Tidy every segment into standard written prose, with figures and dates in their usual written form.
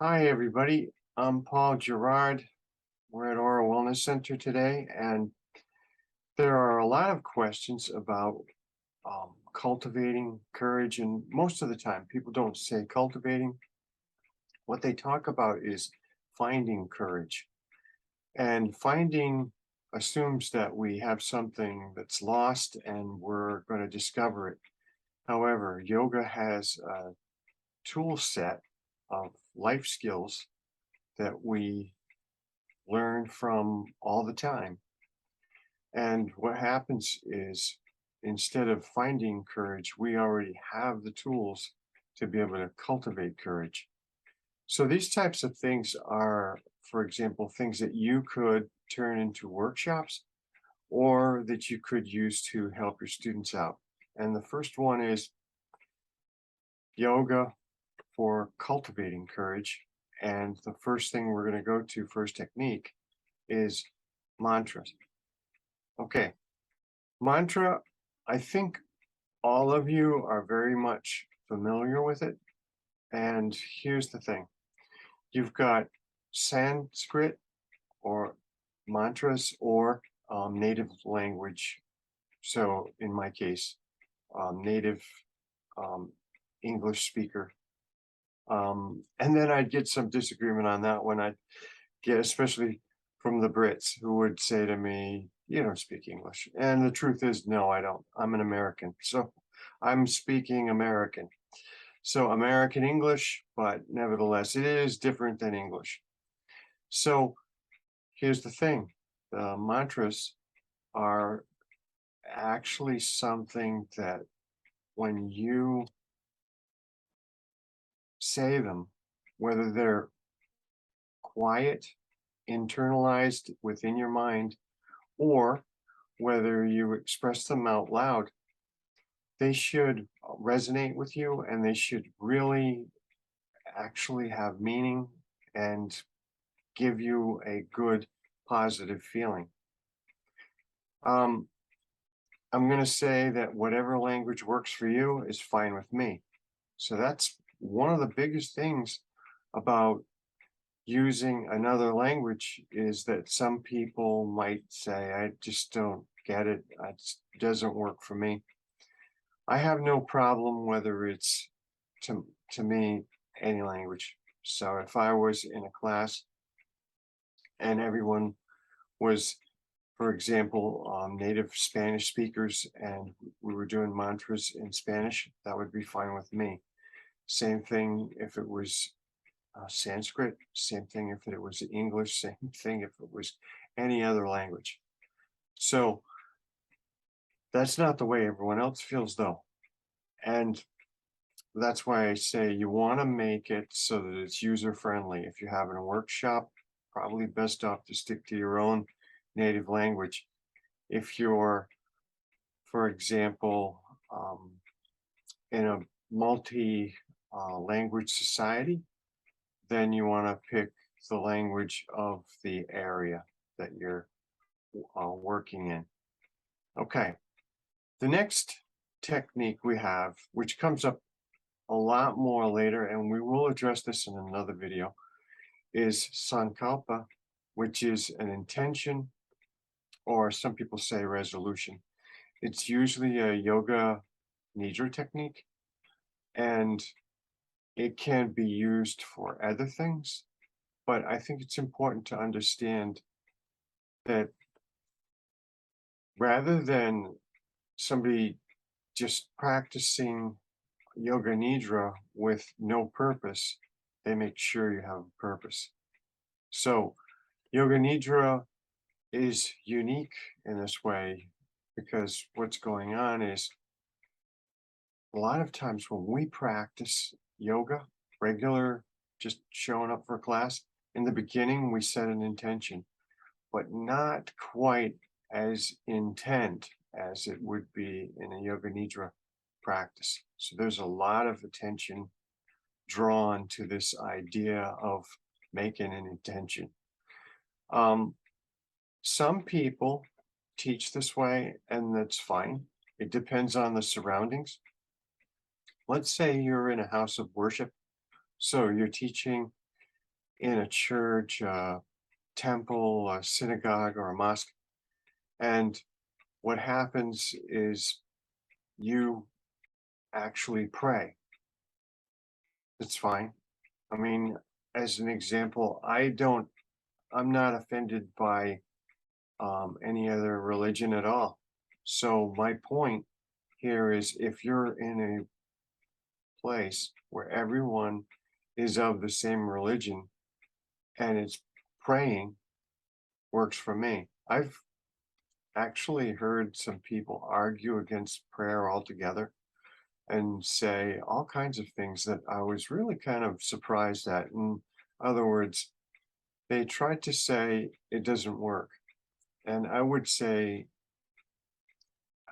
Hi, everybody. I'm Paul Gerard. We're at Aura Wellness Center today, and there are a lot of questions about cultivating courage. And most of the time, people don't say cultivating. What they talk about is finding courage. And finding assumes that we have something that's lost and we're going to discover it. However, yoga has a tool set of life skills that we learn from all the time. And what happens is instead of finding courage, we already have the tools to be able to cultivate courage. So these types of things are, for example, things that you could turn into workshops or that you could use to help your students out. And the first one is yoga for cultivating courage. And the first thing we're going to go to, first technique, is mantras. Okay, mantra, I think all of you are very much familiar with it. And here's the thing. You've got Sanskrit or mantras or native language. So in my case, native um, English speaker. And then I'd get some disagreement on that one. I'd get, especially from the Brits who would say to me, you don't speak English. And the truth is, no, I don't. I'm an American. So I'm speaking American. So American English, but nevertheless, it is different than English. So here's the thing. The mantras are actually something that when you say them, whether they're quiet, internalized within your mind, or whether you express them out loud, they should resonate with you and they should really actually have meaning and give you a good positive feeling. I'm going to say that whatever language works for you is fine with me. So that's one of the biggest things about using another language is that some people might say, I just don't get it. It doesn't work for me. I have no problem whether it's to me any language. So if I was in a class and everyone was, for example, native Spanish speakers and we were doing mantras in Spanish, that would be fine with me. Same thing if it was Sanskrit, same thing if it was English, same thing if it was any other language. So that's not the way everyone else feels though. And that's why I say you want to make it so that it's user friendly. If you're having a workshop, probably best off to stick to your own native language. If you're, for example, in a multi language society, then you want to pick the language of the area that you're working in. Okay, the next technique we have, which comes up a lot more later, and we will address this in another video, is sankalpa, which is an intention, or some people say resolution. It's usually a yoga Nidra technique, and it can be used for other things, but I think it's important to understand that rather than somebody just practicing yoga nidra with no purpose, they make sure you have a purpose. So yoga nidra is unique in this way because what's going on is a lot of times when we practice yoga, regular, just showing up for class, in the beginning we set an intention, but not quite as intent as it would be in a yoga nidra practice. So there's a lot of attention drawn to this idea of making an intention. Some people teach this way, and that's fine. It depends on the surroundings. Let's say you're in a house of worship, so you're teaching in a church, a temple, a synagogue, or a mosque. And what happens is you actually pray. It's fine. I mean, as an example, I'm not offended by any other religion at all. So my point here is if you're in a place where everyone is of the same religion and it's praying, works for me. I've actually heard some people argue against prayer altogether and say all kinds of things that I was really kind of surprised at. In other words, they tried to say it doesn't work. And I would say,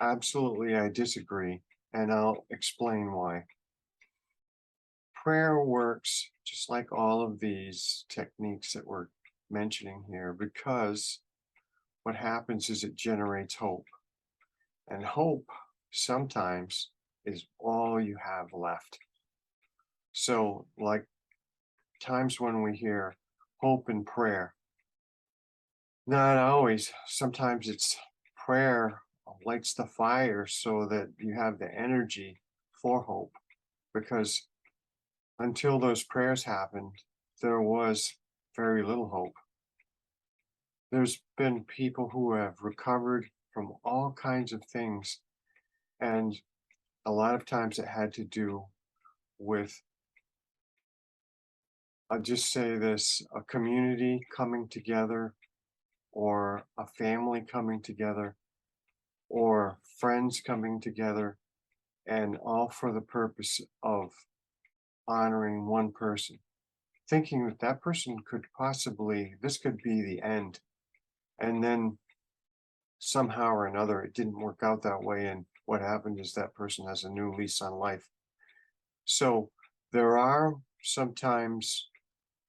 absolutely, I disagree. And I'll explain why. Prayer works just like all of these techniques that we're mentioning here because what happens is it generates hope. And hope sometimes is all you have left. So, like times when we hear hope and prayer, not always. Sometimes it's prayer lights the fire so that you have the energy for hope. Because until those prayers happened, there was very little hope. There's been people who have recovered from all kinds of things, and a lot of times it had to do with, I'll just say this, a community coming together, or a family coming together, or friends coming together, and all for the purpose of honoring one person, thinking that that person could possibly, this could be the end. And then somehow or another, it didn't work out that way. And what happened is that person has a new lease on life. So there are some times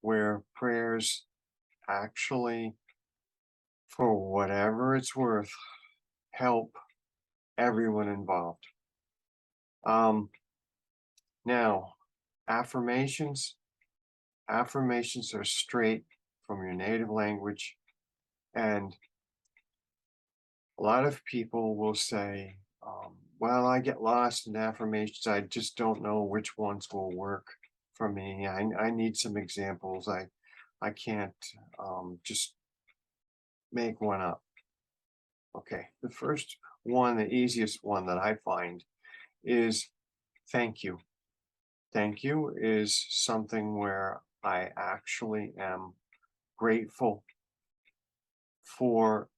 where prayers actually, for whatever it's worth, help everyone involved. Um, Now, affirmations, affirmations are straight from your native language. And a lot of people will say, well, I get lost in affirmations. I just don't know which ones will work for me. I need some examples. I can't just make one up. Okay, the first one, the easiest one that I find is thank you. Thank you is something where I actually am grateful for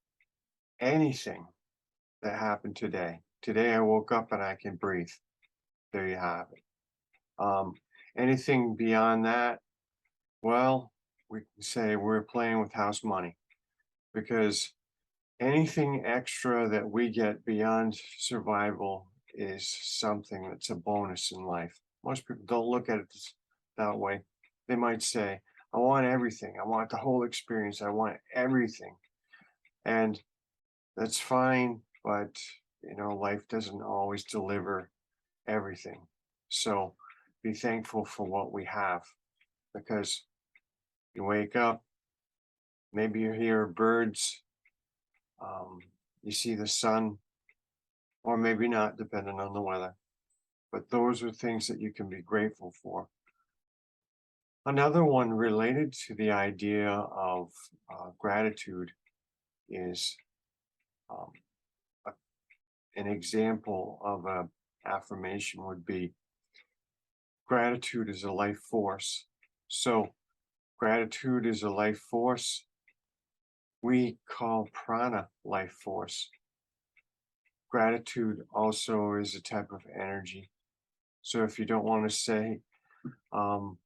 anything that happened today. Today I woke up and I can breathe. There you have it. Um, Anything beyond that, well, we can say we're playing with house money because anything extra that we get beyond survival is something that's a bonus in life. Most people don't look at it that way. They might say, I want everything. I want the whole experience. I want everything. And that's fine, but life doesn't always deliver everything. So be thankful for what we have because you wake up, maybe you hear birds, you see the sun, or maybe not, depending on the weather. But those are things that you can be grateful for. Another one related to the idea of gratitude is um, a, an example of a affirmation would be gratitude is a life force. So gratitude is a life force we call prana life force. Gratitude also is a type of energy. So if you don't want to say um,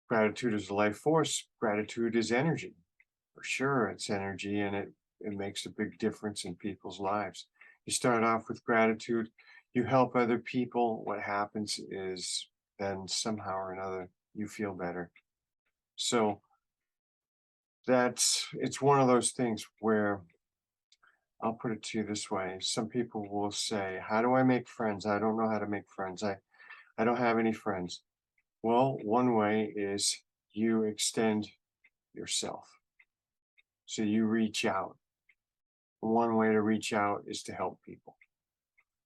gratitude is a life force, gratitude is energy. For sure, it's energy and it makes a big difference in people's lives. You start off with gratitude, you help other people. What happens is then somehow or another you feel better. So it's one of those things where I'll put it to you this way. Some people will say, how do I make friends? I don't know how to make friends. I don't have any friends. Well, one way is you extend yourself. So you reach out. One way to reach out is to help people.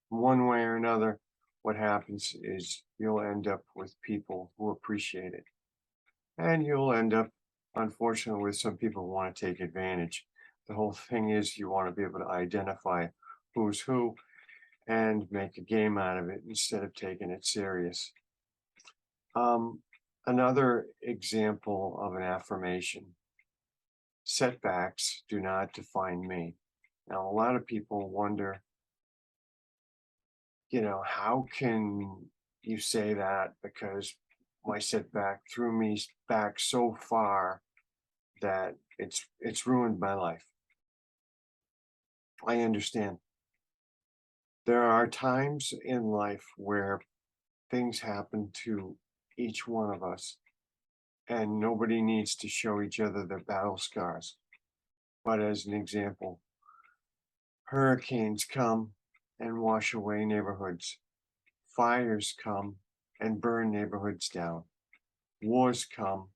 One way or another, what happens is you'll end up with people who appreciate it. And you'll end up, unfortunately, with some people who want to take advantage. The whole thing is you want to be able to identify who's who and make a game out of it instead of taking it serious. Another example of an affirmation: setbacks do not define me. Now, a lot of people wonder, how can you say that? Because my setback threw me back so far that it's ruined my life. I understand. There are times in life where things happen to each one of us, and nobody needs to show each other their battle scars. But as an example, hurricanes come and wash away neighborhoods. Fires come and burn neighborhoods down. Wars come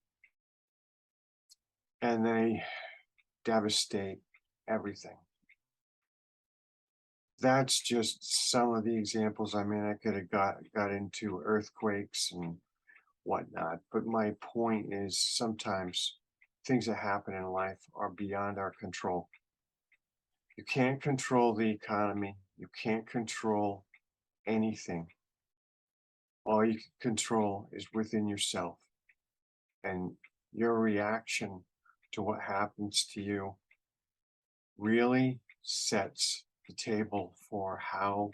and they devastate everything. That's just some of the examples. I mean, I could have got into earthquakes and whatnot, but my point is sometimes things that happen in life are beyond our control. You can't control the economy. You can't control anything. All you can control is within yourself. And your reaction to what happens to you really sets the table for how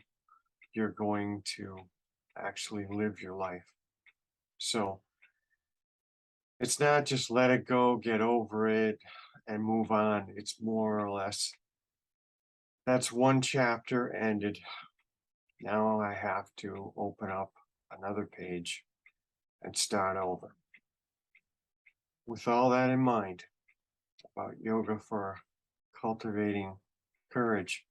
you're going to actually live your life. So it's not just let it go, get over it, and move on. It's more or less that's one chapter ended. Now I have to open up another page and start over. With all that in mind about yoga for cultivating courage,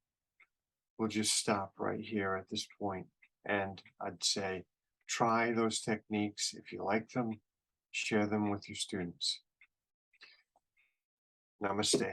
we'll just stop right here at this point. And I'd say try those techniques. If you like them, share them with your students. Namaste.